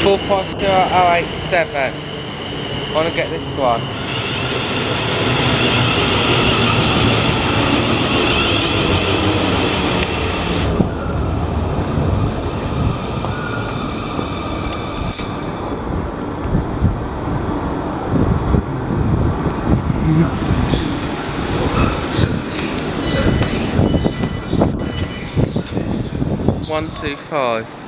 452087. I want to get this one. One, two, five.